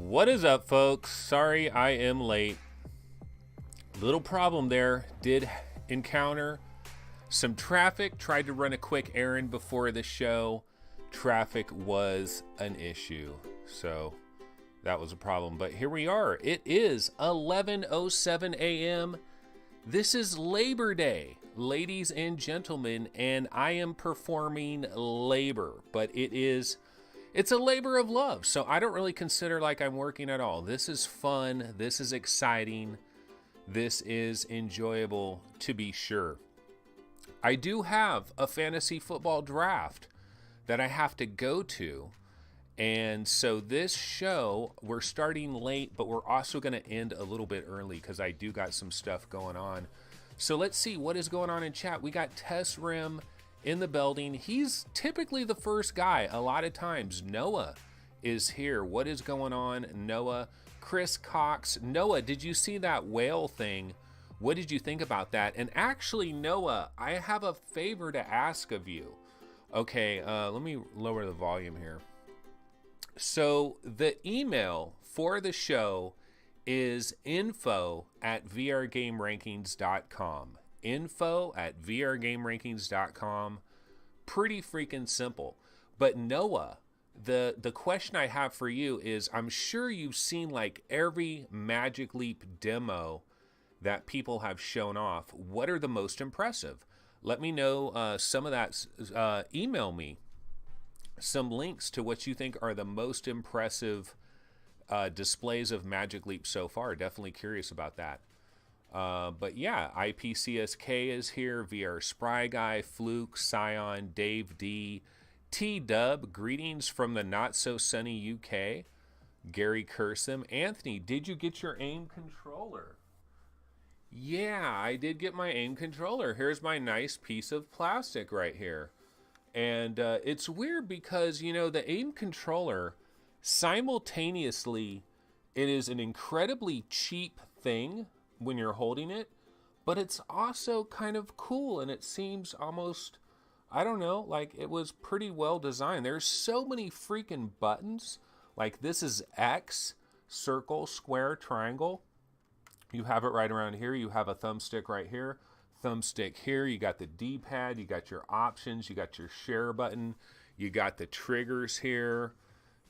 What is up, folks? Sorry I am late. Little problem there. Did encounter some traffic. Tried to run a quick errand before the show. Traffic was an issue. So that was a problem. But here we are. It is 11:07 a.m. This is Labor Day, ladies and gentlemen, and I am performing labor. But it's a labor of love, so I don't really consider like I'm working at all. This is fun. This is exciting. This is enjoyable, to be sure. I do have a fantasy football draft that I have to go to. And so this show, we're starting late, but we're also going to end a little bit early because I do got some stuff going on. So let's see what is going on in chat. We got Tess Rim in the building. He's typically the first guy. A lot of times Noah is here. What is going on, Noah? Chris Cox. Noah, did you see that whale thing? What did you think about that? And actually, Noah, I have a favor to ask of you. Okay, let me lower the volume here. So the email for the show is info@vrgamerankings.com. info@vrgamerankings.com. Pretty freaking simple. But Noah, the question I have for you is, I'm sure you've seen like every Magic Leap demo that people have shown off. What are the most impressive? Let me know some of that. Email me some links to what you think are the most impressive displays of Magic Leap so far. Definitely curious about that. But yeah, IPCSK is here, VR Spry Guy, Fluke, Scion, Dave D, T-Dub, greetings from the not-so-sunny UK, Gary Cursum. Anthony, did you get your AIM controller? Yeah, I did get my AIM controller. Here's my nice piece of plastic right here. And it's weird because, you know, the AIM controller, simultaneously, it is an incredibly cheap thing when you're holding it, but it's also kind of cool, and it seems almost, I don't know, like it was pretty well designed. There's so many freaking buttons. Like this is X, circle, square, triangle. You have it right around here. You have a thumbstick right here, thumbstick here. You got the D-pad, you got your options, you got your share button, you got the triggers here.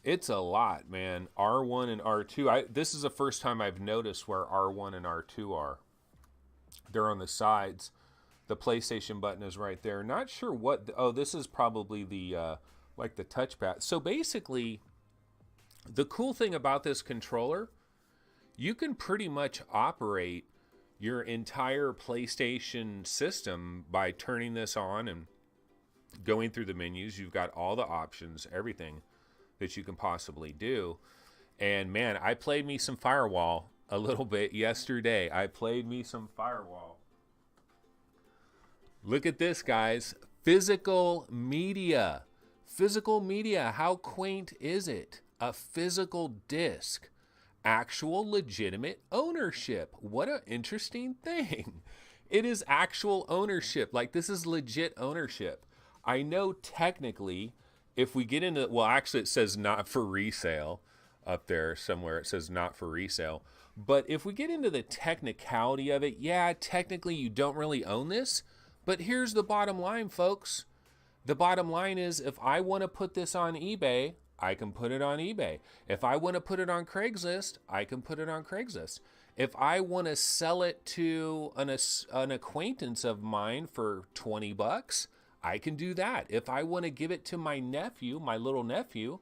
It's a lot, man. R1 and R2. This is the first time I've noticed where R1 and R2 are. They're on the sides. The PlayStation button is right there. Not sure what. This is probably the like the touchpad. So basically, the cool thing about this controller, you can pretty much operate your entire PlayStation system by turning this on and going through the menus. You've got all the options, everything that you can possibly do. And man, I played me some Firewall a little bit yesterday. I played me some Firewall. Look at this, guys. Physical media. Physical media. How quaint is it? A physical disc. Actual legitimate ownership. What an interesting thing. It is actual ownership. Like, this is legit ownership. I know technically, if we get into, well, actually it says not for resale up there somewhere. It says not for resale. But if we get into the technicality of it, yeah, technically you don't really own this. But here's the bottom line, folks. The bottom line is, if I want to put this on eBay, I can put it on eBay. If I want to put it on Craigslist, I can put it on Craigslist. If I want to sell it to an acquaintance of mine for $20, I can do that. If I want to give it to my nephew, my little nephew,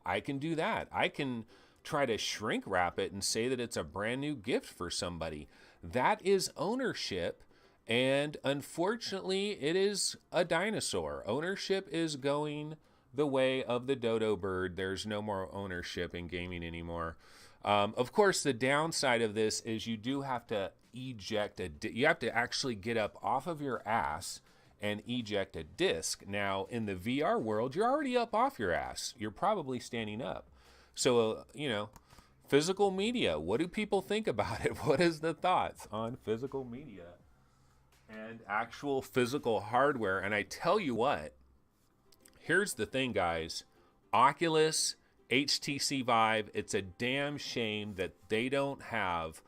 I can do that. I can try to shrink wrap it and say that it's a brand new gift for somebody. That is ownership. And unfortunately, it is a dinosaur. Ownership is going the way of the dodo bird. There's no more ownership in gaming anymore. Of course, the downside of this is you do have to eject you have to actually get up off of your ass and eject a disc. Now, in the VR world, you're already up off your ass. You're probably standing up. So, physical media. What do people think about it? What is the thoughts on physical media and actual physical hardware? And I tell you what, here's the thing, guys. Oculus HTC Vive, it's a damn shame that they don't have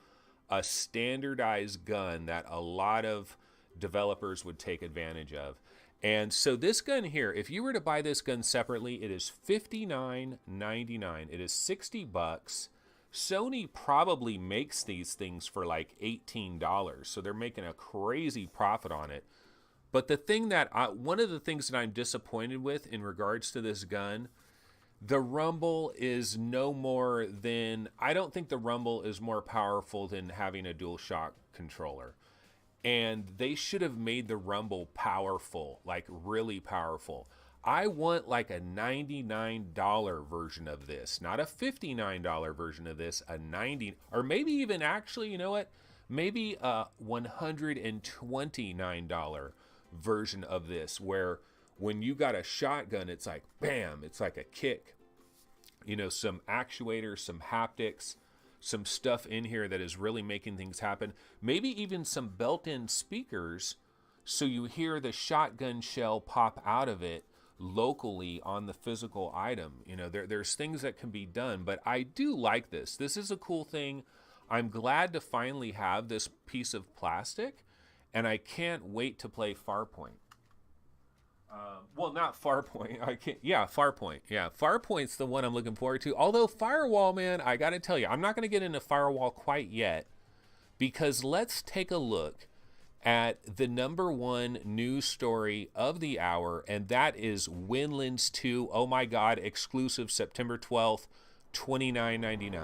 a standardized gun that a lot of developers would take advantage of. And so this gun here, if you were to buy this gun separately, it is $59.99. It is $60. Sony probably makes these things for like $18, so they're making a crazy profit on it. But the thing that one of the things that I'm disappointed with in regards to this gun, the rumble is no more than, I don't think the rumble is more powerful than having a DualShock controller. And they should have made the rumble powerful, like really powerful. I want like a $99 version of this, not a $59 version of this, a $90, or maybe even actually, you know what? Maybe a $129 version of this, where when you got a shotgun, it's like, bam, it's like a kick. You know, some actuators, some haptics, some stuff in here that is really making things happen. Maybe even some built-in speakers so you hear the shotgun shell pop out of it locally on the physical item. You know, there's things that can be done, but I do like this. This is a cool thing. I'm glad to finally have this piece of plastic, and I can't wait to play Farpoint. Well, not Farpoint. I can't. Yeah, Farpoint. Yeah, Farpoint's the one I'm looking forward to. Although Firewall, man, I got to tell you, I'm not going to get into Firewall quite yet, because let's take a look at the #1 news story of the hour, and that is Windlands 2. Oh my God, exclusive September 12th, $29.99.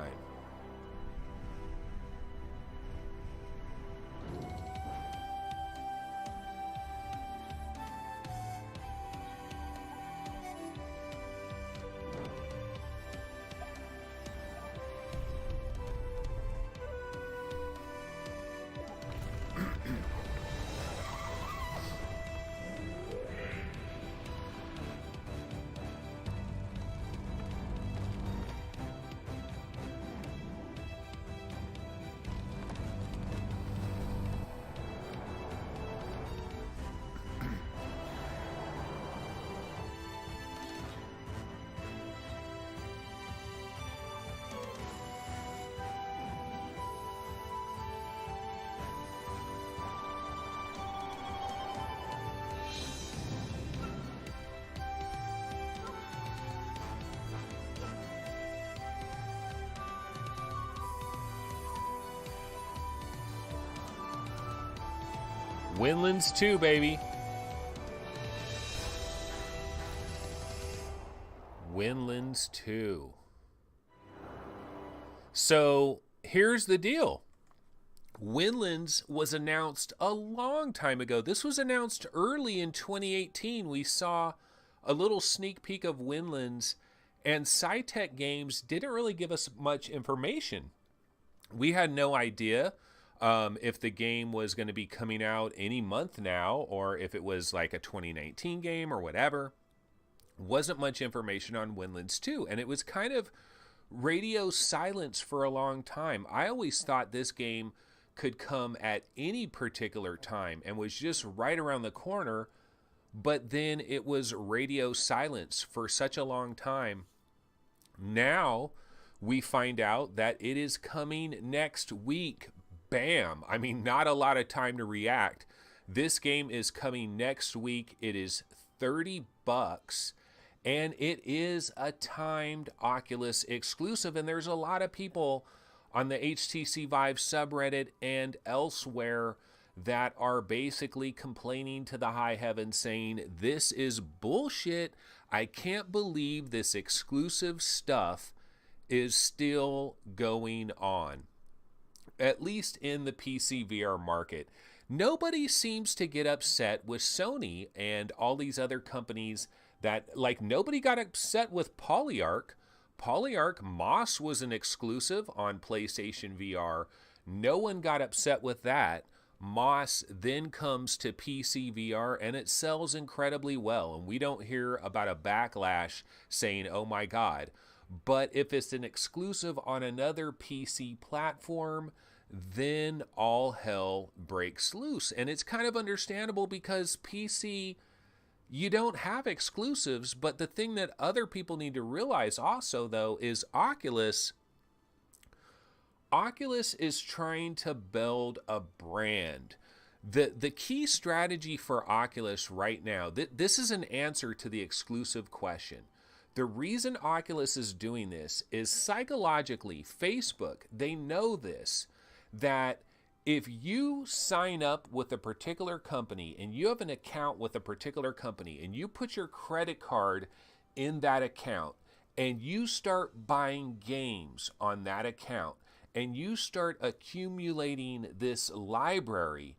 Windlands 2, baby. Windlands 2. So here's the deal. Windlands was announced a long time ago. This was announced early in 2018. We saw a little sneak peek of Windlands, and SciTech Games didn't really give us much information. We had no idea if the game was going to be coming out any month now, or if it was like a 2019 game or whatever. Wasn't much information on Windlands 2, and it was kind of radio silence for a long time. I always thought this game could come at any particular time and was just right around the corner, but then it was radio silence for such a long time. Now we find out that it is coming next week. Bam! I mean, not a lot of time to react. This game is coming next week. It is $30, and it is a timed Oculus exclusive. And there's a lot of people on the HTC Vive subreddit and elsewhere that are basically complaining to the high heavens, saying, this is bullshit. I can't believe this exclusive stuff is still going on, at least in the PC VR market. Nobody seems to get upset with Sony and all these other companies that, like, nobody got upset with Polyarc. Polyarc Moss was an exclusive on PlayStation VR. No one got upset with that. Moss then comes to PC VR and it sells incredibly well. And we don't hear about a backlash saying, oh my God. But if it's an exclusive on another PC platform, then all hell breaks loose. And it's kind of understandable because PC, You don't have exclusives, but the thing that other people need to realize also, though, is Oculus is trying to build a brand. The key strategy for Oculus right now, this is an answer to the exclusive question. The reason Oculus is doing this is psychologically, Facebook, they know this, that if you sign up with a particular company and you have an account with a particular company and you put your credit card in that account and you start buying games on that account and you start accumulating this library,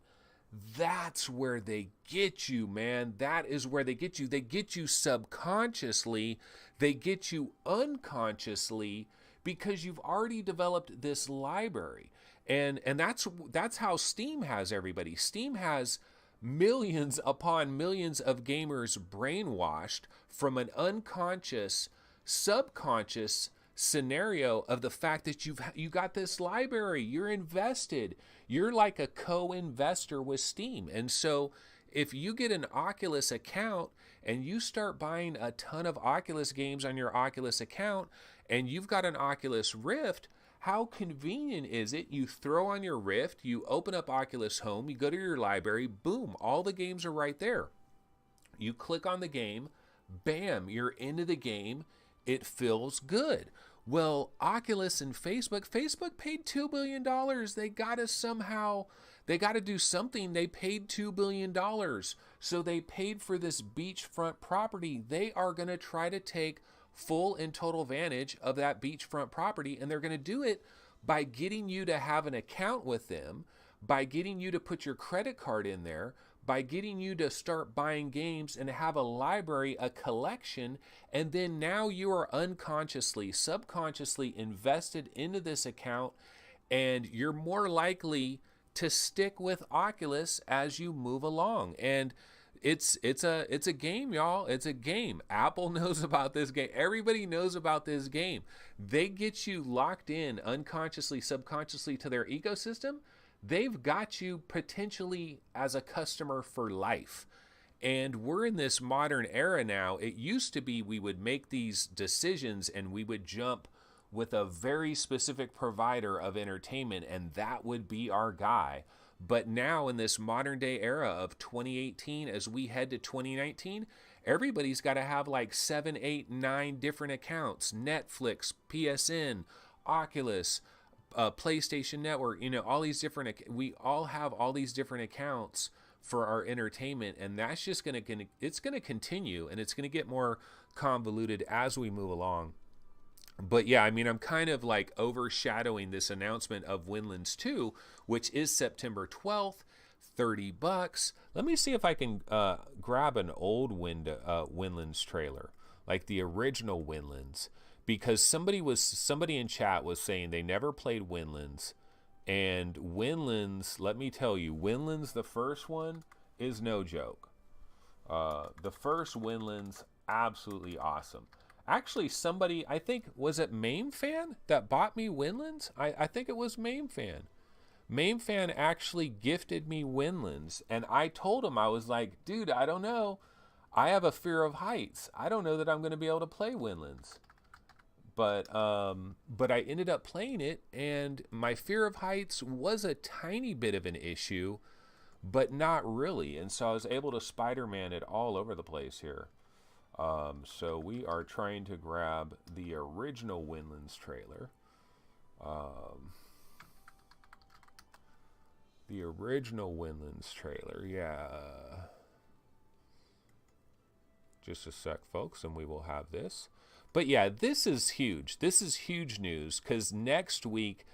that's where they get you, man. That is where they get you. They get you subconsciously. They get you unconsciously because you've already developed this library. And that's how Steam has everybody. Steam has millions upon millions of gamers brainwashed from an unconscious, subconscious scenario of the fact that you got this library, you're invested, you're like a co-investor with Steam. And so if you get an Oculus account and you start buying a ton of Oculus games on your Oculus account and you've got an Oculus Rift, how convenient is it? You throw on your Rift, you open up Oculus Home, you go to your library, boom, all the games are right there. You click on the game, bam, you're into the game. It feels good. Well, Oculus and Facebook paid $2 billion. They got to do something. They paid $2 billion. So they paid for this beachfront property. They are going to try to take full and total advantage of that beachfront property. And they're going to do it by getting you to have an account with them, by getting you to put your credit card in there, by getting you to start buying games and have a library, a collection, and then now you are unconsciously, subconsciously invested into this account, and you're more likely to stick with Oculus as you move along. And it's a game, y'all. It's a game. Apple knows about this game. Everybody knows about this game. They get you locked in unconsciously, subconsciously to their ecosystem. They've got you potentially as a customer for life. And we're in this modern era now. It used to be we would make these decisions and we would jump with a very specific provider of entertainment, and that would be our guy. But now in this modern day era of 2018, as we head to 2019, everybody's got to have like 7, 8, 9 different accounts. Netflix, PSN, Oculus, PlayStation Network, all these different, we all have all these different accounts for our entertainment, and that's just it's going to continue, and it's going to get more convoluted as we move along. But yeah, I mean, I'm kind of like overshadowing this announcement of Windlands 2, which is September 12th, $30. Let me see if I can grab an old Windlands trailer, like the original Windlands. Because somebody in chat was saying they never played Windlands, and Windlands, let me tell you, Windlands, the first one, is no joke. The first Windlands, absolutely awesome. Actually, somebody, I think, was it MameFan that bought me Windlands? I think it was MameFan. MameFan actually gifted me Windlands, and I told him, I was like, dude, I don't know. I have a fear of heights. I don't know that I'm going to be able to play Windlands. But I ended up playing it, and my fear of heights was a tiny bit of an issue, but not really. And so I was able to Spider-Man it all over the place here. So we are trying to grab the original Windlands trailer. The original Windlands trailer, yeah. Just a sec, folks, and we will have this. But yeah, this is huge. This is huge news because next week,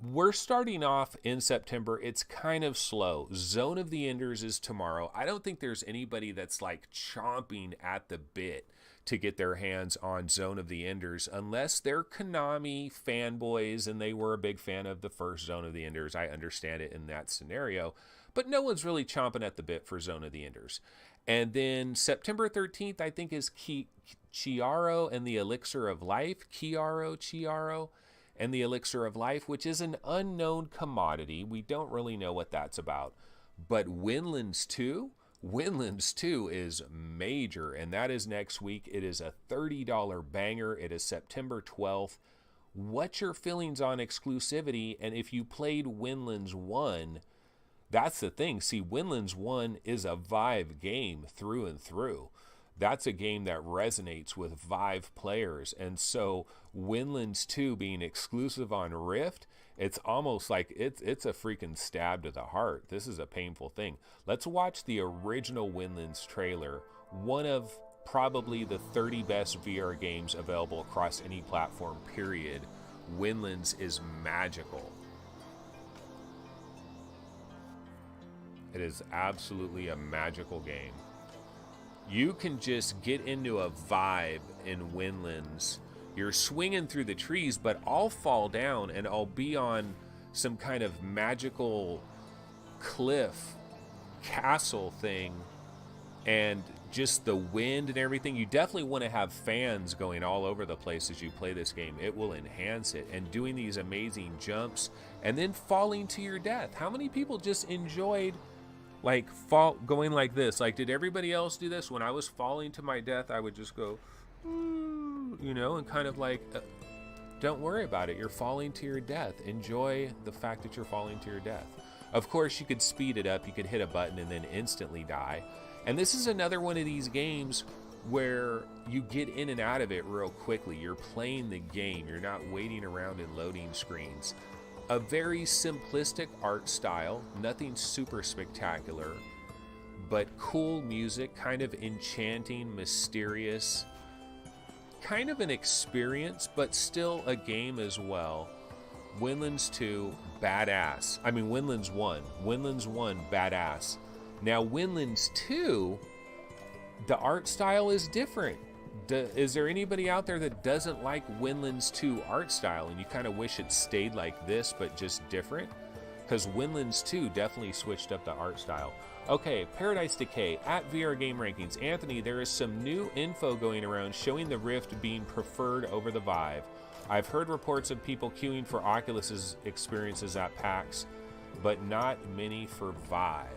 we're starting off in September. It's kind of slow. Zone of the Enders is tomorrow. I don't think there's anybody that's like chomping at the bit to get their hands on Zone of the Enders unless they're Konami fanboys and they were a big fan of the first Zone of the Enders. I understand it in that scenario. But no one's really chomping at the bit for Zone of the Enders. And then September 13th, I think, is Chiaro and the Elixir of Life. Chiaro and the Elixir of Life, which is an unknown commodity. We don't really know what that's about. But Windlands 2, Windlands 2 is major, and that is next week. It is a $30 banger. It is September 12th. What's your feelings on exclusivity? And if you played Windlands 1, that's the thing. See, Windlands 1 is a Vive game through and through. That's a game that resonates with Vive players. And so Windlands 2 being exclusive on Rift, it's almost like it's a freaking stab to the heart. This is a painful thing. Let's watch the original Windlands trailer, one of probably the 30 best VR games available across any platform, period. Windlands is magical. It is absolutely a magical game. You can just get into a vibe in Windlands. You're swinging through the trees, but I'll fall down and I'll be on some kind of magical cliff castle thing, and just the wind and everything. You definitely want to have fans going all over the place as you play this game. It will enhance it. And doing these amazing jumps and then falling to your death. How many people just enjoyed like going like this? Like, did everybody else do this? When I was falling to my death, I would just go, you know, and kind of like, don't worry about it. You're falling to your death. Enjoy the fact that you're falling to your death. Of course, you could speed it up. You could hit a button and then instantly die. And this is another one of these games where you get in and out of it real quickly. You're playing the game. You're not waiting around in loading screens. A very simplistic art style, nothing super spectacular, but cool music, kind of enchanting, mysterious, kind of an experience, but still a game as well. Windlands 2, badass. I mean, Windlands 1. Windlands 1, badass. Now, Windlands 2, the art style is different. Is there anybody out there that doesn't like Windlands 2 art style and you kind of wish it stayed like this but just different? Because Windlands 2 definitely switched up the art style. Okay, Paradise Decay at VR Game Rankings. Anthony, there is some new info going around showing the Rift being preferred over the Vive. I've heard reports of people queuing for Oculus's experiences at PAX, but not many for Vive.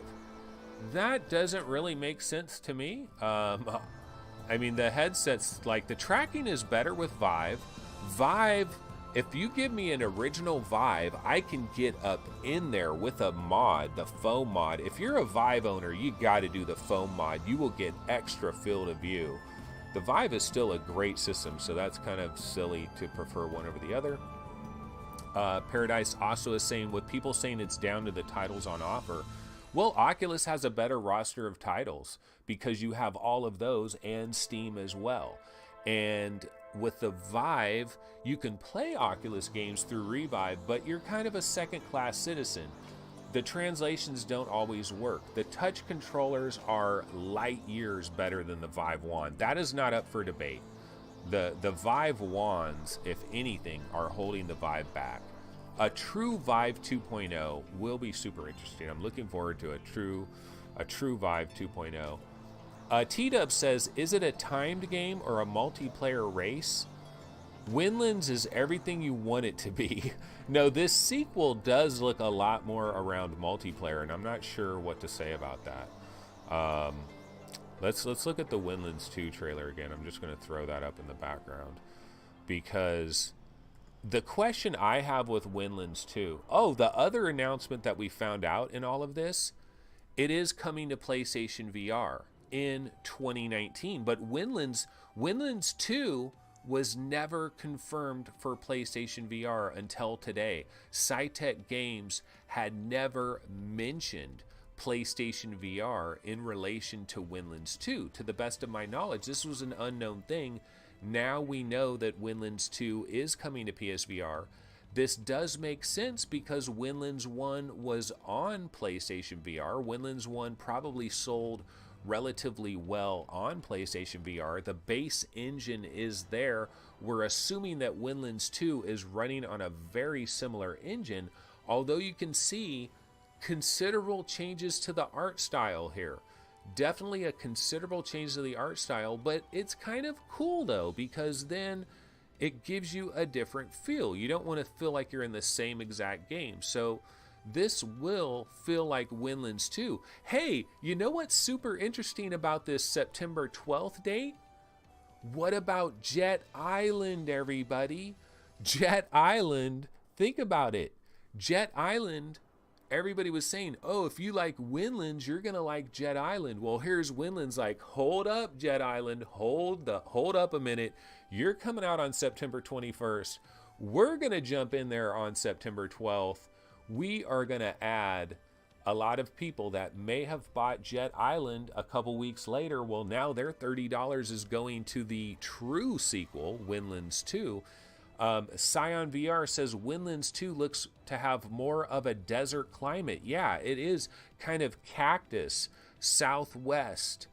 That doesn't really make sense to me. I mean, the headsets, like, the tracking is better with Vive. Vive, if you give me an original Vive, I can get up in there with a mod, the foam mod. If you're a Vive owner, you got to do the foam mod. You will get extra field of view. The Vive is still a great system, so that's kind of silly to prefer one over the other. Paradise also is saying, with people saying it's down to the titles on offer, well, Oculus has a better roster of titles because you have all of those and Steam as well. And with the Vive, you can play Oculus games through Revive, but you're kind of a second-class citizen. The translations don't always work. The touch controllers are light years better than the Vive wand. That is not up for debate. The Vive wands, if anything, are holding the Vive back. A true Vive 2.0 will be super interesting. I'm looking forward to a true Vive 2.0. T-Dub says, is it a timed game or a multiplayer race? Windlands is everything you want it to be. No, this sequel does look a lot more around multiplayer, and I'm not sure what to say about that. Let's look at the Windlands 2 trailer again. I'm just going to throw that up in the background because the question I have with Windlands 2, the other announcement that we found out in all of this, it is coming to PlayStation VR in 2019. But Windlands 2 was never confirmed for PlayStation VR until today. Cytec Games had never mentioned PlayStation VR in relation to Windlands 2. To the best of my knowledge, this was an unknown thing. Now we know that Windlands 2 is coming to PSVR. This does make sense because Windlands 1 was on PlayStation VR. Windlands 1 probably sold relatively well on PlayStation VR. The base engine is there. We're assuming that Windlands 2 is running on a very similar engine, although you can see considerable changes to the art style here. Definitely a considerable change to the art style, but it's kind of cool though, because then it gives you a different feel. You don't want to feel like you're in the same exact game. So this will feel like Windlands 2. Hey, you know what's super interesting about this September 12th date? What about Jet Island, everybody? Jet Island, think about it. Jet Island, everybody was saying, oh, if you like Windlands, you're going to like Jet Island. Well, here's Windlands like, hold up, Jet Island, hold up a minute. You're coming out on September 21st. We're going to jump in there on September 12th. We are going to add a lot of people that may have bought Jet Island a couple weeks later. Well, now their $30 is going to the true sequel, Windlands 2. Scion VR says Windlands 2 looks to have more of a desert climate. Yeah, it is kind of cactus, southwest,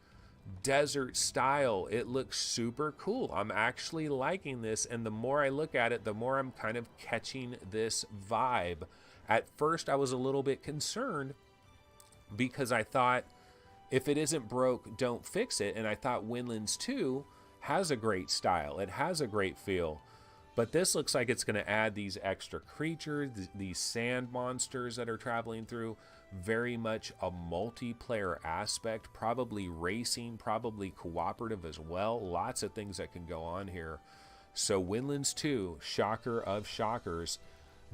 desert style. It looks super cool. I'm actually liking this, and the more I look at it, the more I'm kind of catching this vibe. At first, I was a little bit concerned because I thought, if it isn't broke, don't fix it. And I thought Windlands 2 has a great style. It has a great feel. But this looks like it's going to add these extra creatures, these sand monsters that are traveling through. Very much a multiplayer aspect, probably racing, probably cooperative as well. Lots of things that can go on here. So Windlands 2, shocker of shockers.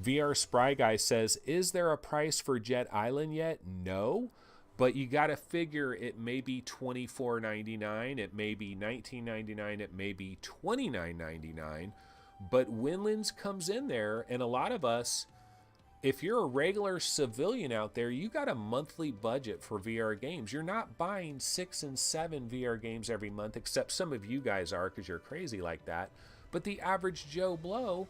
VR Spry Guy says, is there a price for Jet Island yet? No, but you got to figure it may be $24.99, it may be $19.99, it may be $29.99, but Windlands comes in there, and a lot of us, if you're a regular civilian out there, you got a monthly budget for VR games. You're not buying 6 and 7 VR games every month, except some of you guys are because you're crazy like that, but the average Joe Blow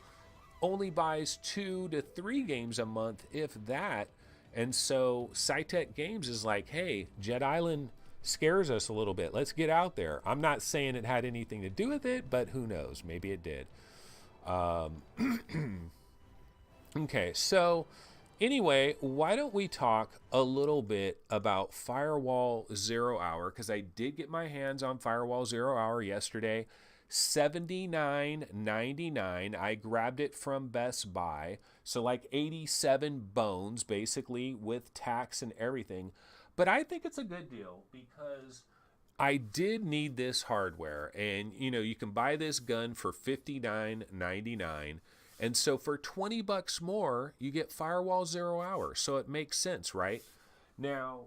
only buys 2 to 3 games a month, if that. And so SciTech Games is like, hey, Jet Island scares us a little bit. Let's get out there. I'm not saying it had anything to do with it, but who knows? Maybe it did. Okay, so anyway, why don't we talk a little bit about Firewall 0 Hour, because I did get my hands on Firewall 0 Hour yesterday. $79.99. I grabbed it from Best Buy, so like 87 bones basically with tax and everything. But I think it's a good deal because I did need this hardware, and you know, you can buy this gun for $59.99, and so for $20 more you get Firewall 0 Hour, so it makes sense, right? Now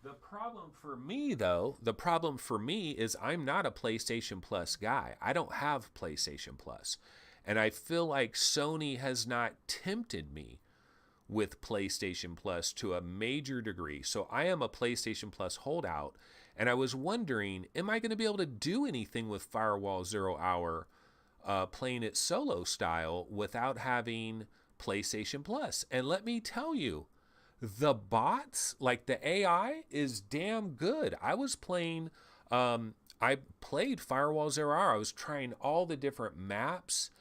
the problem for me is I'm not a PlayStation Plus guy. I don't have PlayStation Plus. And I feel like Sony has not tempted me with PlayStation Plus to a major degree. So I am a PlayStation Plus holdout. And I was wondering, am I going to be able to do anything with Firewall 0 Hour playing it solo style without having PlayStation Plus? And let me tell you, the bots, like the AI, is damn good. I was playing, I played Firewall 0 Hour. I was trying all the different maps,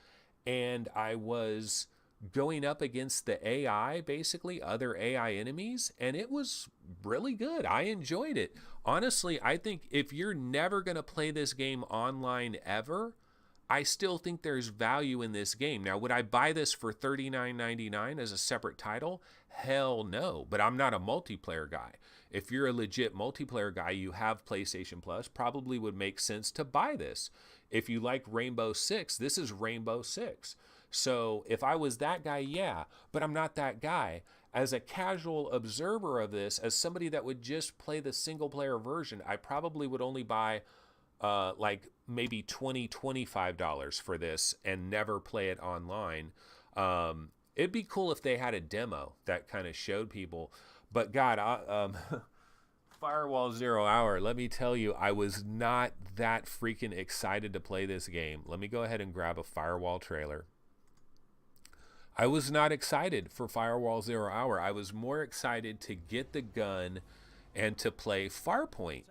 and I was going up against the AI, basically, other AI enemies, and it was really good. I enjoyed it. Honestly, I think if you're never going to play this game online ever, I still think there's value in this game. Now, would I buy this for $39.99 as a separate title? Hell no, but I'm not a multiplayer guy. If you're a legit multiplayer guy, you have PlayStation Plus, probably would make sense to buy this. If you like Rainbow Six, this is Rainbow Six. So if I was that guy, yeah, but I'm not that guy. As a casual observer of this, as somebody that would just play the single player version, I probably would only buy like maybe $25 for this and never play it online. It'd be cool if they had a demo that kind of showed people, but God, Firewall 0 Hour, let me tell you, I was not that freaking excited to play this game. Let me go ahead and grab a Firewall trailer. I was not excited for Firewall 0 Hour. I was more excited to get the gun and to play Farpoint.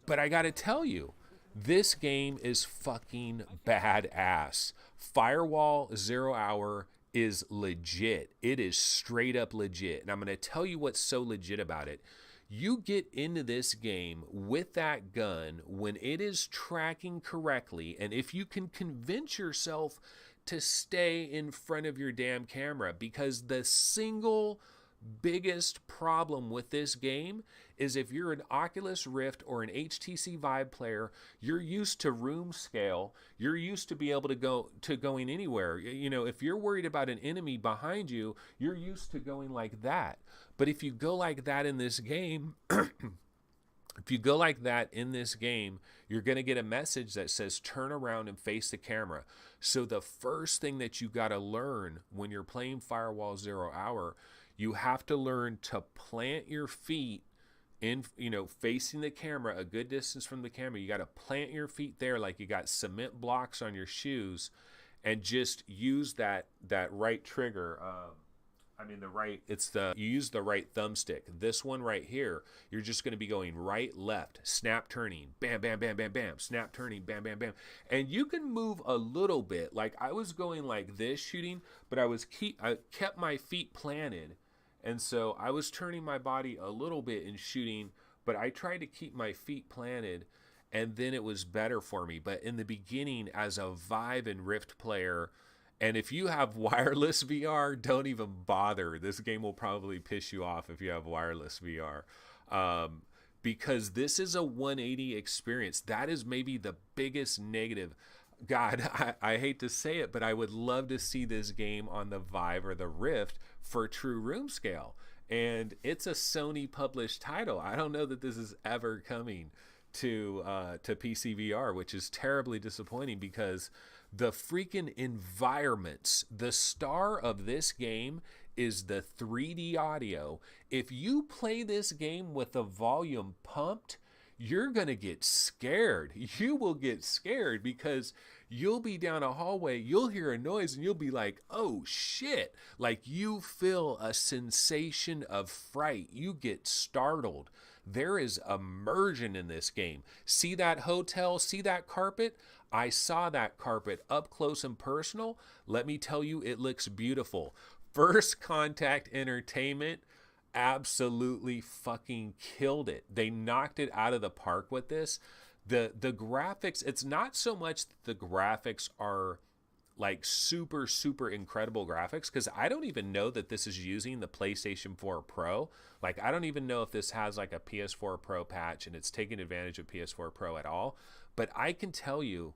But I got to tell you, this game is fucking badass. Firewall 0 Hour is legit. It is straight up legit. And I'm going to tell you what's so legit about it. You get into this game with that gun when it is tracking correctly, and if you can convince yourself to stay in front of your damn camera, because the single biggest problem with this game is if you're an Oculus Rift or an HTC Vive player, you're used to room scale. You're used to be able to going anywhere. If you're worried about an enemy behind you, you're used to going like that. But if you go like that in this game, you're going to get a message that says turn around and face the camera. So the first thing that you got to learn when you're playing Firewall 0 Hour, you have to learn to plant your feet in, facing the camera, a good distance from the camera. You got to plant your feet there like you got cement blocks on your shoes, and just use that right trigger. You use the right thumbstick. This one right here, you're just going to be going right, left, snap turning, bam, bam, bam, bam, bam, snap turning, bam, bam, bam. And you can move a little bit. Like I was going like this shooting, but I kept my feet planted. And so I was turning my body a little bit in shooting, but I tried to keep my feet planted, and then it was better for me. But in the beginning, as a Vive and Rift player, and if you have wireless VR, don't even bother. This game will probably piss you off if you have wireless VR. Because this is a 180 experience. That is maybe the biggest negative. God, I hate to say it, but I would love to see this game on the Vive or the Rift for true room scale. And it's a Sony published title. I don't know that this is ever coming to PC VR, which is terribly disappointing, because the freaking environments, the star of this game is the 3D audio. If you play this game with the volume pumped, you're going to get scared. You will get scared because you'll be down a hallway, you'll hear a noise, and you'll be like, oh shit. Like you feel a sensation of fright. You get startled. There is immersion in this game. See that hotel? See that carpet? I saw that carpet up close and personal. Let me tell you, it looks beautiful. First Contact Entertainment absolutely fucking killed it. They knocked it out of the park with this. The graphics, it's not so much that the graphics are like super, super incredible graphics, because I don't even know that this is using the PlayStation 4 Pro. Like, I don't even know if this has like a PS4 Pro patch and it's taking advantage of PS4 Pro at all. But I can tell you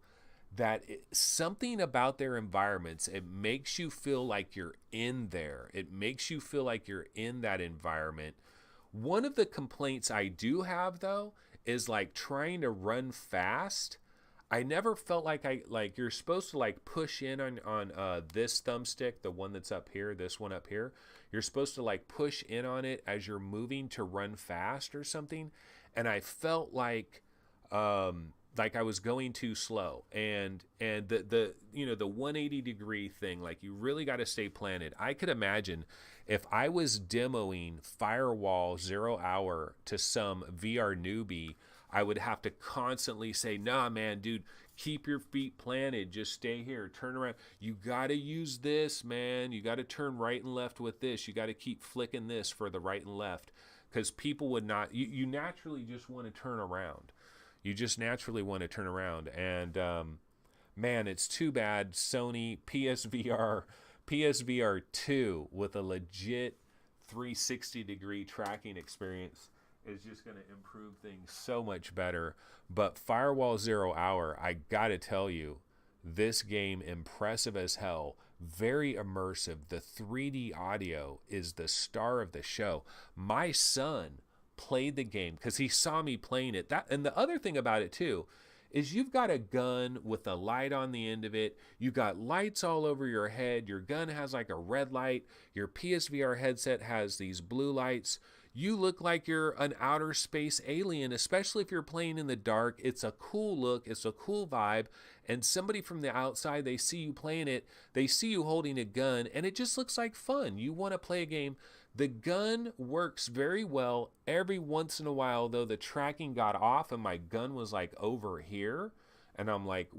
that something about their environments, it makes you feel like you're in there. It makes you feel like you're in that environment. One of the complaints I do have, though, is like trying to run fast. I never felt like you're supposed to like push in on this thumbstick, the one that's up here, this one up here. You're supposed to like push in on it as you're moving to run fast or something. And I felt like I was going too slow, and the 180 degree thing, like you really got to stay planted. I could imagine if I was demoing Firewall 0 Hour to some VR newbie, I would have to constantly say, nah, man, dude, keep your feet planted. Just stay here. Turn around. You got to use this, man. You got to turn right and left with this. You got to keep flicking this for the right and left, because people would not. You naturally just want to turn around. You just naturally want to turn around. And, man, it's too bad Sony PSVR 2 with a legit 360-degree tracking experience is just going to improve things so much better. But Firewall 0 Hour, I got to tell you, this game, impressive as hell, very immersive. The 3D audio is the star of the show. My son played the game because he saw me playing it. And the other thing about it too is you've got a gun with a light on the end of it. You got lights all over your head. Your gun has like a red light. Your PSVR headset has these blue lights. You look like you're an outer space alien, especially if you're playing in the dark. It's a cool look. It's a cool vibe. And somebody from the outside, they see you playing it. They see you holding a gun, and it just looks like fun. You want to play a game. The gun works very well. Every once in a while, though, the tracking got off and my gun was like over here. And I'm like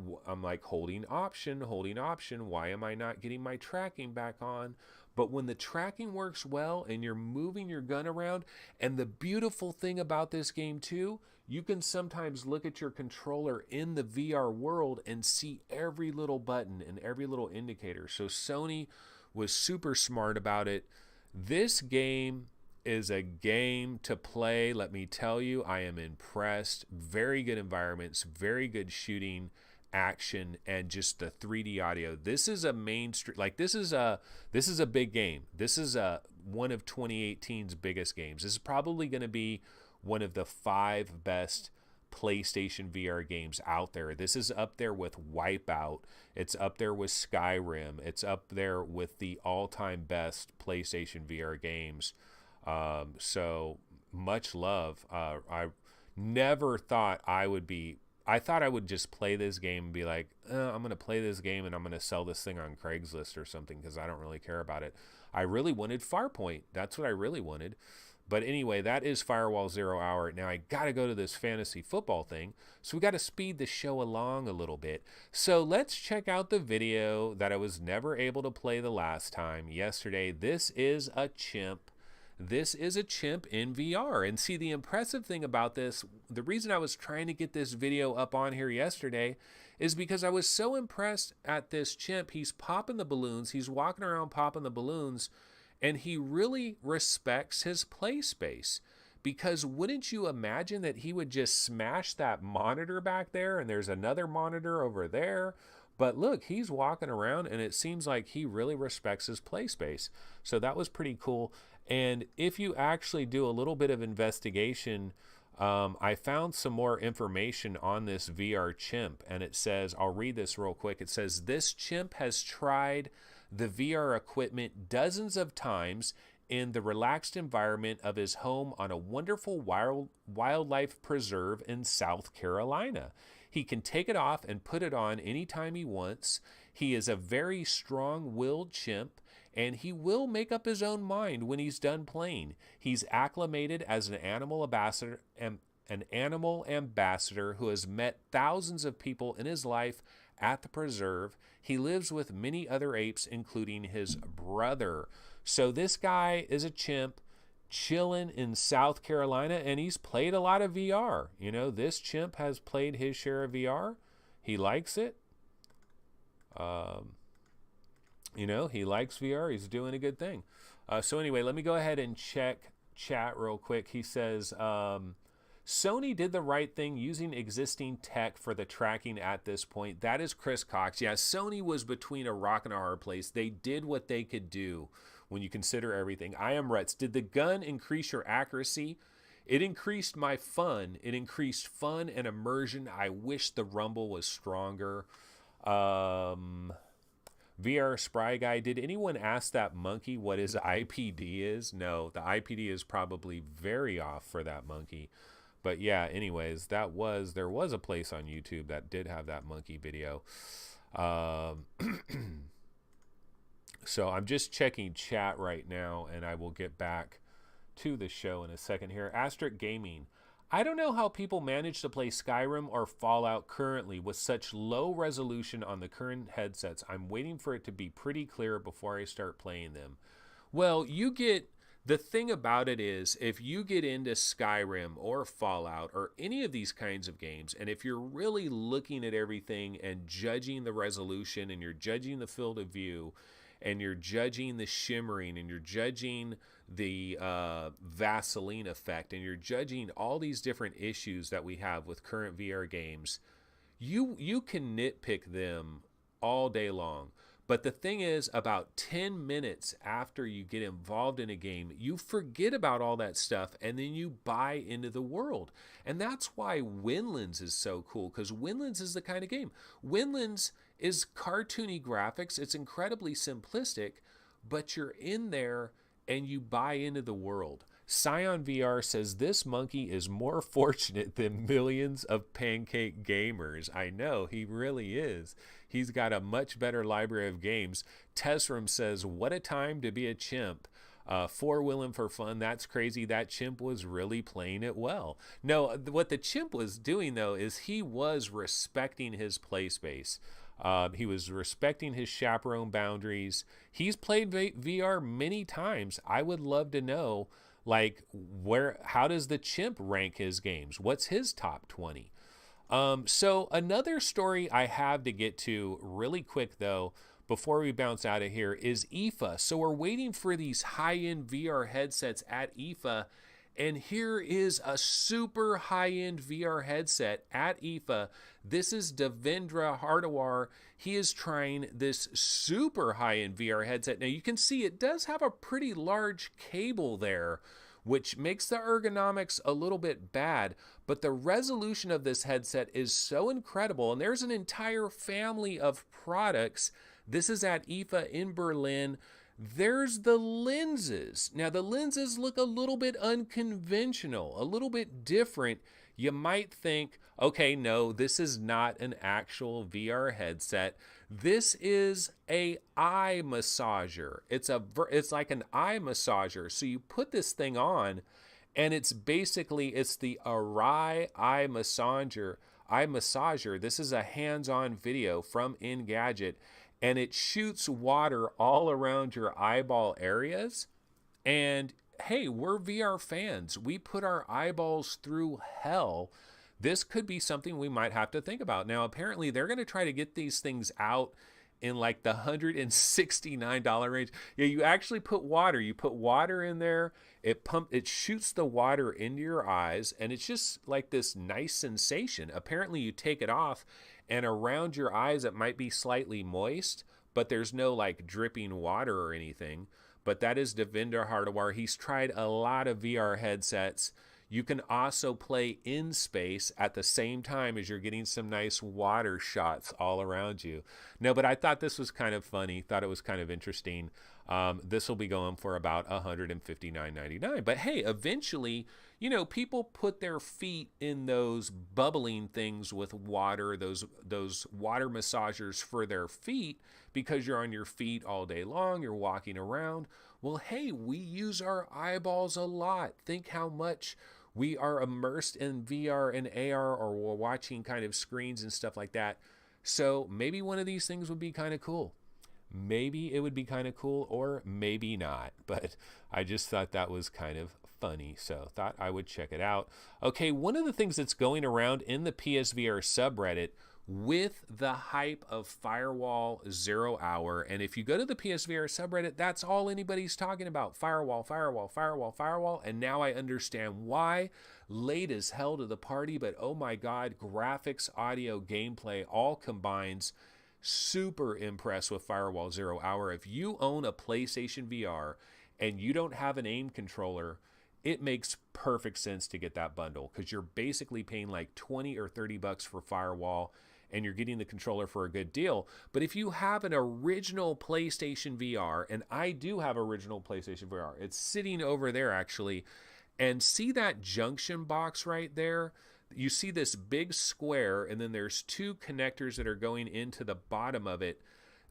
holding option. Why am I not getting my tracking back on? But when the tracking works well and you're moving your gun around, and the beautiful thing about this game too, you can sometimes look at your controller in the VR world and see every little button and every little indicator. So Sony was super smart about it. This game is a game to play. Let me tell you, I am impressed. Very good environments, very good shooting, action, and just the 3D audio. This is a mainstream, like this is a big game. This is one of 2018's biggest games. This is probably going to be one of the 5 best PlayStation VR games out there. This is up there with Wipeout. It's up there with Skyrim. It's up there with the all-time best PlayStation VR games. So much love. I never thought I thought I would just play this game and be like, I'm going to play this game and I'm going to sell this thing on Craigslist or something because I don't really care about it. I really wanted Farpoint. That's what I really wanted. But anyway, that is Firewall 0 Hour. Now I got to go to this fantasy football thing, so we got to speed the show along a little bit. So let's check out the video that I was never able to play the last time, yesterday. This is a chimp. This is a chimp in VR. And see, the impressive thing about this, the reason I was trying to get this video up on here yesterday is because I was so impressed at this chimp. He's popping the balloons. He's walking around popping the balloons. And he really respects his play space, because wouldn't you imagine that he would just smash that monitor back there and there's another monitor over there? But look, he's walking around and it seems like he really respects his play space. So that was pretty cool. And if you actually do a little bit of investigation, I found some more information on this VR chimp, and it says, I'll read this real quick. It says, this chimp has tried the VR equipment dozens of times in the relaxed environment of his home on a wonderful wildlife preserve in South Carolina. He can take it off and put it on anytime he wants. He is a very strong-willed chimp, and he will make up his own mind when he's done playing. He's acclimated as an animal ambassador who has met thousands of people in his life at the preserve. He lives with many other apes, including his brother. So this guy is a chimp chilling in South Carolina, and he's played a lot of VR. You know, this chimp has played his share of VR. He likes it. You know, he likes VR. He's doing a good thing. So anyway, let me go ahead and check chat real quick. He says, Sony did the right thing using existing tech for the tracking at this point. That is Chris Cox. Yeah, Sony was between a rock and a hard place. They did what they could do when you consider everything. I am Retz. Did the gun increase your accuracy? It increased my fun. It increased fun and immersion. I wish the rumble was stronger. VR Spry Guy, did anyone ask that monkey what his IPD is? No, the IPD is probably very off for that monkey. But yeah, anyways, there was a place on YouTube that did have that monkey video. So I'm just checking chat right now, and I will get back to the show in a second here. Asterisk Gaming. I don't know how people manage to play Skyrim or Fallout currently with such low resolution on the current headsets. I'm waiting for it to be pretty clear before I start playing them. Well, the thing about it is, if you get into Skyrim or Fallout or any of these kinds of games, and if you're really looking at everything and judging the resolution, and you're judging the field of view, and you're judging the shimmering, and you're judging the Vaseline effect, and you're judging all these different issues that we have with current VR games, you can nitpick them all day long. But the thing is, about 10 minutes after you get involved in a game, you forget about all that stuff and then you buy into the world. And that's why Windlands is so cool, because Windlands is the kind of game. Windlands is cartoony graphics. It's incredibly simplistic, but you're in there and you buy into the world. Scion VR says, this monkey is more fortunate than millions of pancake gamers. I know, he really is. He's got a much better library of games. Tesram says, what a time to be a chimp. Four-wheeling for fun, that's crazy. That chimp was really playing it well. No, what the chimp was doing, though, is he was respecting his play space. He was respecting his chaperone boundaries. He's played VR many times. I would love to know, like, how does the chimp rank his games? What's his top 20? So another story I have to get to really quick, though, before we bounce out of here is IFA. So we're waiting for these high-end VR headsets at IFA. And here is a super high-end VR headset at IFA. This is Devendra Hardawar. He is trying this super high-end VR headset. Now you can see it does have a pretty large cable there, which makes the ergonomics a little bit bad, but the resolution of this headset is so incredible, and there's an entire family of products. This is at IFA in Berlin. There's the lenses. Now, the lenses look a little bit unconventional, a little bit different. You might think, okay, no, this is not an actual VR headset. This is a eye massager. It's like an eye massager. So you put this thing on, and it's the Arai eye massager. This is a hands-on video from Engadget, and it shoots water all around your eyeball areas. And hey, we're VR fans. We put our eyeballs through hell. This could be something we might have to think about. Now, apparently, they're going to try to get these things out in like the $169 range. Yeah, you actually put water. You put water in there. It shoots the water into your eyes, and it's just like this nice sensation. Apparently, you take it off, and around your eyes, it might be slightly moist, but there's no like dripping water or anything. But that is Devendra Hardawar. He's tried a lot of VR headsets. You can also play in space at the same time as you're getting some nice water shots all around you. No, but I thought this was kind of funny. Thought it was kind of interesting. This will be going for about $159.99. But hey, eventually, you know, people put their feet in those bubbling things with water, those water massagers for their feet, because you're on your feet all day long, you're walking around. Well, hey, we use our eyeballs a lot. Think how much we are immersed in VR and AR, or we're watching kind of screens and stuff like that. So maybe one of these things would be kind of cool. Maybe it would be kind of cool, or maybe not. But I just thought that was kind of funny, so thought I would check it out. Okay, one of the things that's going around in the PSVR subreddit with the hype of Firewall 0 Hour, and if you go to the PSVR subreddit, that's all anybody's talking about. Firewall, Firewall, Firewall, Firewall, and now I understand why. Late as hell to the party, but oh my god, graphics, audio, gameplay all combines. Super impressed with Firewall 0 Hour. If you own a PlayStation VR and you don't have an aim controller, it makes perfect sense to get that bundle, because you're basically paying like 20 or 30 bucks for Firewall, and you're getting the controller for a good deal. But if you have an original PlayStation VR, and I do have original PlayStation VR, it's sitting over there actually, and see that junction box right there? You see this big square, and then there's two connectors that are going into the bottom of it.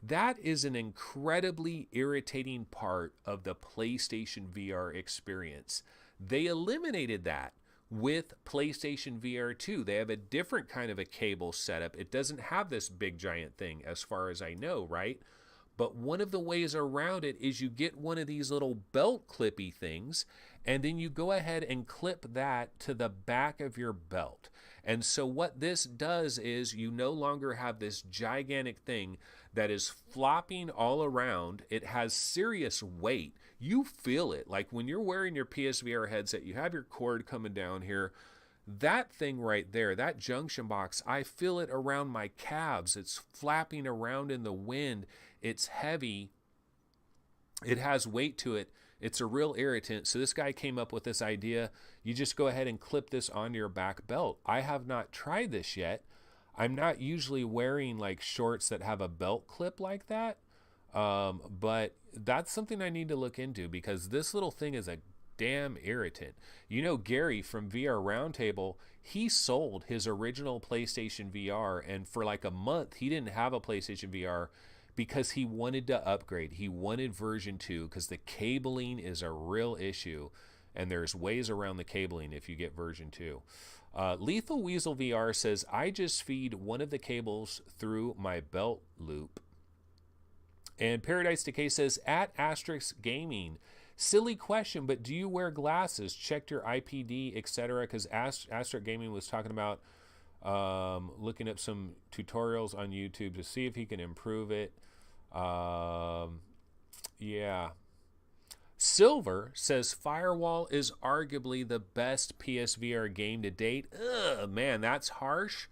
That is an incredibly irritating part of the PlayStation VR experience. They eliminated that with PlayStation VR 2. They have a different kind of a cable setup. It doesn't have this big giant thing, as far as I know, right? But one of the ways around it is you get one of these little belt clippy things, and then you go ahead and clip that to the back of your belt. And so what this does is you no longer have this gigantic thing that is flopping all around. It has serious weight. You feel it. Like when you're wearing your PSVR headset, you have your cord coming down here. That thing right there, that junction box, I feel it around my calves. It's flapping around in the wind. It's heavy. It has weight to it. It's a real irritant. So this guy came up with this idea. You just go ahead and clip this onto your back belt. I have not tried this yet. I'm not usually wearing like shorts that have a belt clip like that. But that's something I need to look into, because this little thing is a damn irritant. You know, Gary from VR Roundtable, he sold his original PlayStation VR, and for like a month he didn't have a PlayStation VR because he wanted to upgrade. He wanted version 2 because the cabling is a real issue, and there's ways around the cabling if you get version 2. Lethal Weasel VR says, I just feed one of the cables through my belt loop. And Paradise Decay says, at Asterisk Gaming, silly question, but do you wear glasses? Checked your IPD, etc. Because Asterisk Gaming was talking about looking up some tutorials on YouTube to see if he can improve it. Yeah. Silver says Firewall is arguably the best PSVR game to date. Ugh, man, that's harsh.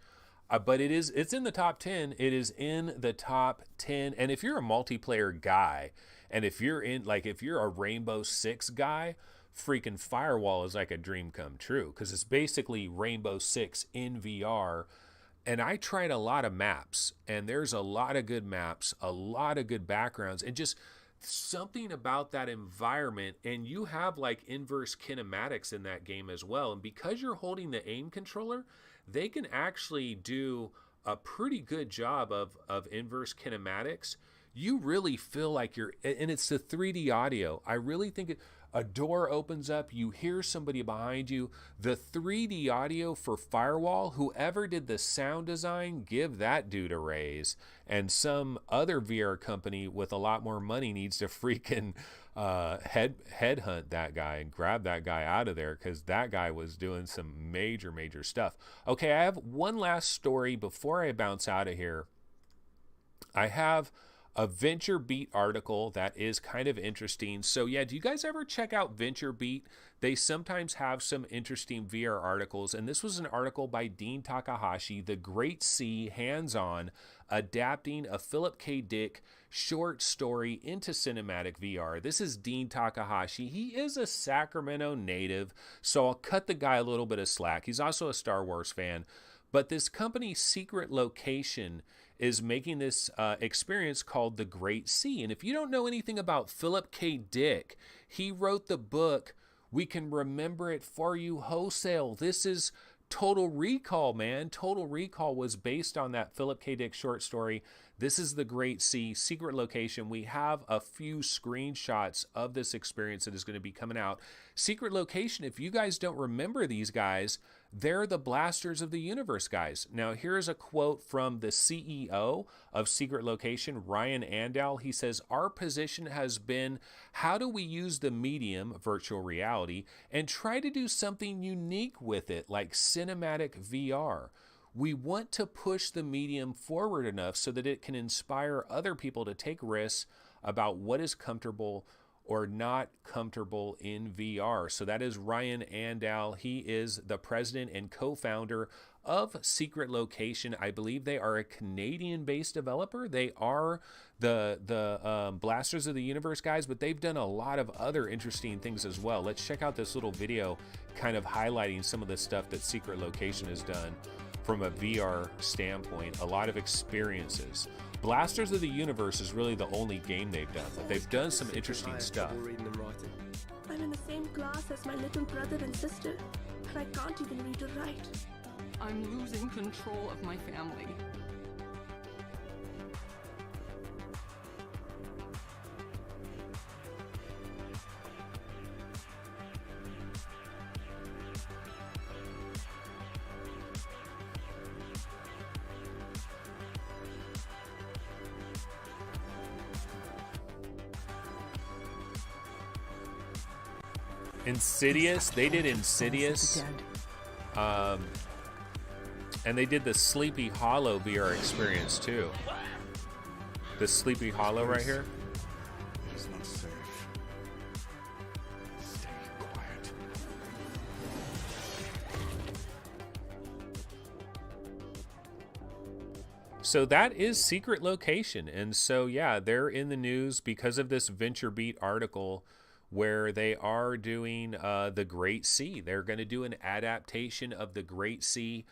But it's in the top 10. It is in the top 10. And if you're a multiplayer guy, and if you're a Rainbow Six guy, freaking Firewall is like a dream come true, because it's basically Rainbow Six in VR. And I tried a lot of maps, and there's a lot of good maps, a lot of good backgrounds, and just something about that environment. And you have like inverse kinematics in that game as well. And because you're holding the aim controller, they can actually do a pretty good job of inverse kinematics. You really feel like and it's the 3D audio. I really think a door opens up, you hear somebody behind you. The 3D audio for Firewall, whoever did the sound design, give that dude a raise. And some other VR company with a lot more money needs to freaking headhunt that guy and grab that guy out of there, because that guy was doing some major stuff. Okay, I have one last story before I bounce out of here. I have a VentureBeat article that is kind of interesting. So yeah, do you guys ever check out VentureBeat? They sometimes have some interesting VR articles, and this was an article by Dean Takahashi, The Great Sea Hands-On, adapting a Philip K. Dick short story into cinematic VR. This is Dean Takahashi. He is a Sacramento native, so I'll cut the guy a little bit of slack. He's also a Star Wars fan. But this company, Secret Location, is making this experience called The Great Sea. And if you don't know anything about Philip K. Dick, he wrote the book, We Can Remember It For You Wholesale. This is Total Recall, man. Total Recall was based on that Philip K. Dick short story. This is The Great Sea, Secret Location. We have a few screenshots of this experience that is going to be coming out. Secret Location, if you guys don't remember these guys, they're the Blasters of the Universe guys. Now, here's a quote from the CEO of Secret Location, Ryan Andal. He says, "Our position has been, how do we use the medium, virtual reality, and try to do something unique with it, like cinematic VR? We want to push the medium forward enough so that it can inspire other people to take risks about what is comfortable or not comfortable in VR." So that is Ryan Andal. He is the president and co-founder of Secret Location. I believe they are a Canadian-based developer. They are the Blasters of the Universe guys, but they've done a lot of other interesting things as well. Let's check out this little video kind of highlighting some of the stuff that Secret Location has done from a VR standpoint. A lot of experiences. Blasters of the Universe is really the only game they've done, but they've done some interesting stuff. I'm in the same class as my little brother and sister, and I can't even read or write. I'm losing control of my family. Insidious, they did Insidious, and they did the Sleepy Hollow VR experience too. The Sleepy Hollow right here. It's not safe. Stay quiet. So that is Secret Location, and so yeah, they're in the news because of this VentureBeat article, where they are doing The Great Sea. They're going to do an adaptation of The Great Sea.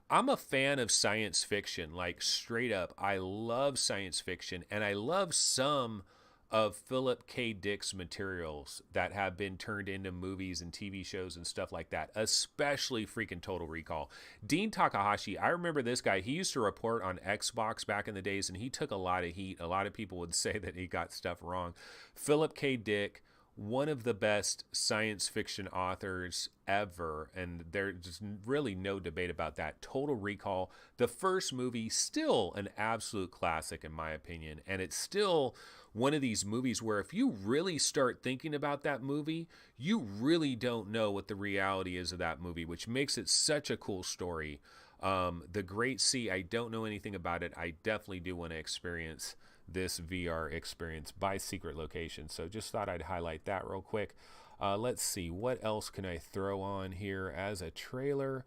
I'm a fan of science fiction, like straight up. I love science fiction, and I love some of Philip K. Dick's materials that have been turned into movies and TV shows and stuff like that, especially freaking Total Recall. Dean Takahashi, I remember this guy. He used to report on Xbox back in the days, and he took a lot of heat. A lot of people would say that he got stuff wrong. Philip K. Dick, one of the best science fiction authors ever, and there's really no debate about that. Total Recall, the first movie, still an absolute classic in my opinion, and it's still one of these movies where if you really start thinking about that movie, you really don't know what the reality is of that movie, which makes it such a cool story. The Great Sea, I don't know anything about it. I definitely do want to experience this VR experience by Secret Location. So just thought I'd highlight that real quick. Let's see, what else can I throw on here as a trailer?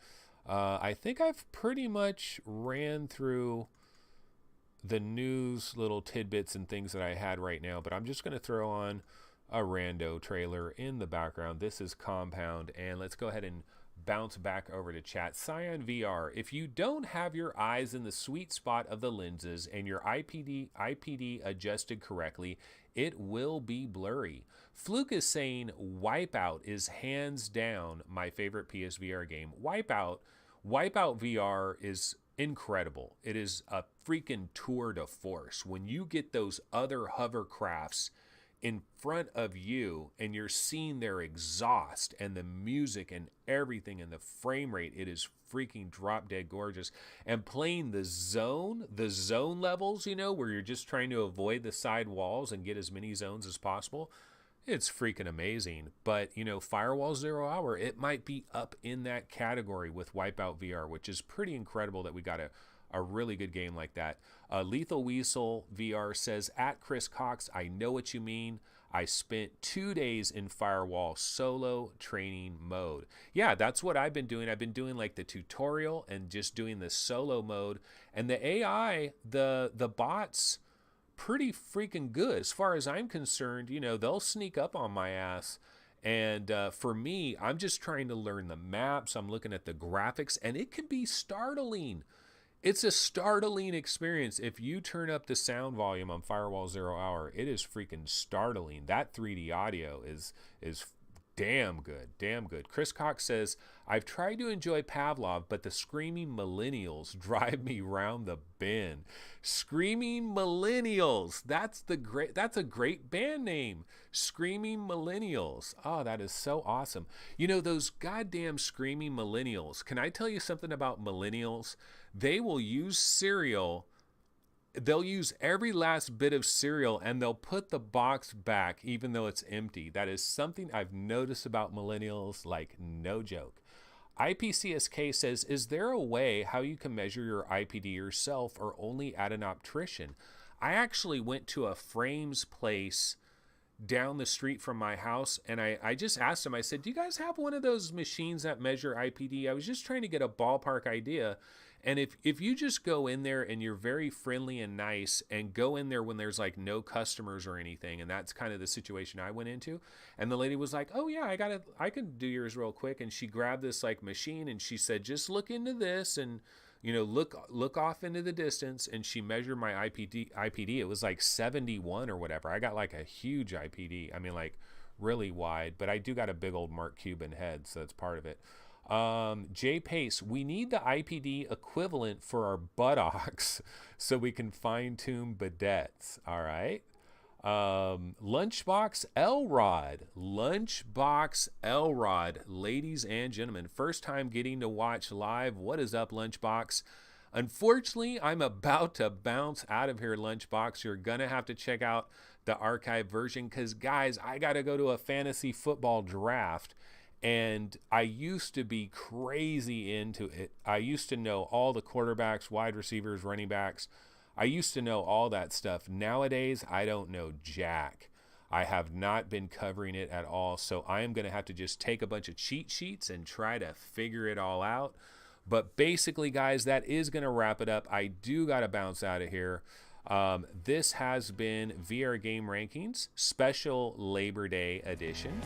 I think I've pretty much ran through the news little tidbits and things that I had right now, but I'm just going to throw on a rando trailer in the background. This is Compound, and let's go ahead and bounce back over to chat. Scion VR, if you don't have your eyes in the sweet spot of the lenses and your IPD adjusted correctly, it will be blurry. Fluke is saying Wipeout is hands down my favorite PSVR game. Wipeout VR is incredible. It is a freaking tour de force. When you get those other hovercrafts in front of you and you're seeing their exhaust and the music and everything and the frame rate, it is freaking drop dead gorgeous. And playing the zone levels, you know, where you're just trying to avoid the side walls and get as many zones as possible, it's freaking amazing. But, you know, Firewall 0 Hour, it might be up in that category with Wipeout VR, which is pretty incredible that we got a really good game like that. Lethal Weasel VR says, at Chris Cox, I know what you mean. I spent 2 days in Firewall solo training mode. Yeah, that's what I've been doing. I've been doing like the tutorial and just doing the solo mode. And the AI, the bots, pretty freaking good. As far as I'm concerned, you know, they'll sneak up on my ass. And for me, I'm just trying to learn the maps. I'm looking at the graphics, and it can be startling. It's a startling experience. If you turn up the sound volume on Firewall 0 Hour, it is freaking startling. That 3D audio is damn good, damn good. Chris Cox says, I've tried to enjoy Pavlov, but the Screaming Millennials drive me round the bend. Screaming Millennials. That's a great band name. Screaming Millennials. Oh, that is so awesome. You know, those goddamn Screaming Millennials. Can I tell you something about millennials? They will use cereal. They'll use every last bit of cereal and they'll put the box back even though it's empty. That is something I've noticed about millennials, like no joke. IPCSK says, is there a way how you can measure your IPD yourself or only at an optician? I actually went to a frames place down the street from my house, and I just asked him, I said, do you guys have one of those machines that measure IPD? I was just trying to get a ballpark idea. And if you just go in there and you're very friendly and nice and go in there when there's like no customers or anything, and that's kind of the situation I went into, and the lady was like, oh yeah, I can do yours real quick. And she grabbed this like machine and she said, just look into this and, you know, look off into the distance. And she measured my IPD. It was like 71 or whatever. I got like a huge IPD. I mean, like really wide, but I do got a big old Mark Cuban head. So that's part of it. Jay Pace, we need the IPD equivalent for our buttocks so we can fine tune bidets. All right. Lunchbox Elrod, ladies and gentlemen, first time getting to watch live. What is up, Lunchbox? Unfortunately, I'm about to bounce out of here, Lunchbox. You're going to have to check out the archive version because, guys, I got to go to a fantasy football draft. And I used to be crazy into it. I used to know all the quarterbacks, wide receivers, running backs. I used to know all that stuff. Nowadays, I don't know jack. I have not been covering it at all. So I am going to have to just take a bunch of cheat sheets and try to figure it all out. But basically, guys, that is going to wrap it up. I do got to bounce out of here. This has been VR Game Rankings, special Labor Day edition.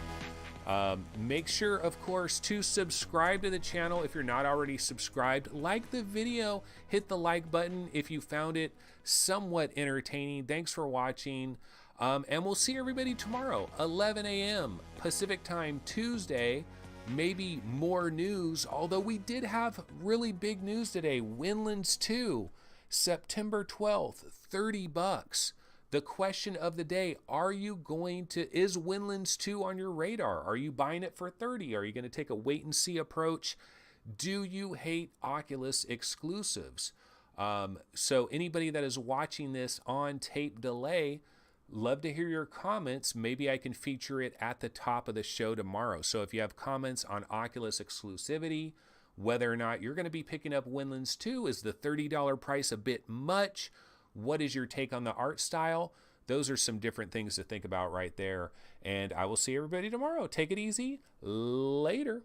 Make sure, of course, to subscribe to the channel if you're not already subscribed. Like the video, hit the like button if you found it somewhat entertaining. Thanks for watching, and we'll see everybody tomorrow, 11 a.m. Pacific Time, Tuesday. Maybe more news, although we did have really big news today. Windlands 2, September 12th, $30. The question of the day, is Windlands 2 on your radar? Are you buying it for 30? Are you going to take a wait and see approach? Do you hate Oculus exclusives? So anybody that is watching this on tape delay, love to hear your comments. Maybe I can feature it at the top of the show tomorrow. So if you have comments on Oculus exclusivity, whether or not you're going to be picking up Windlands 2, is the $30 price a bit much? What is your take on the art style? Those are some different things to think about right there. And I will see everybody tomorrow. Take it easy. Later.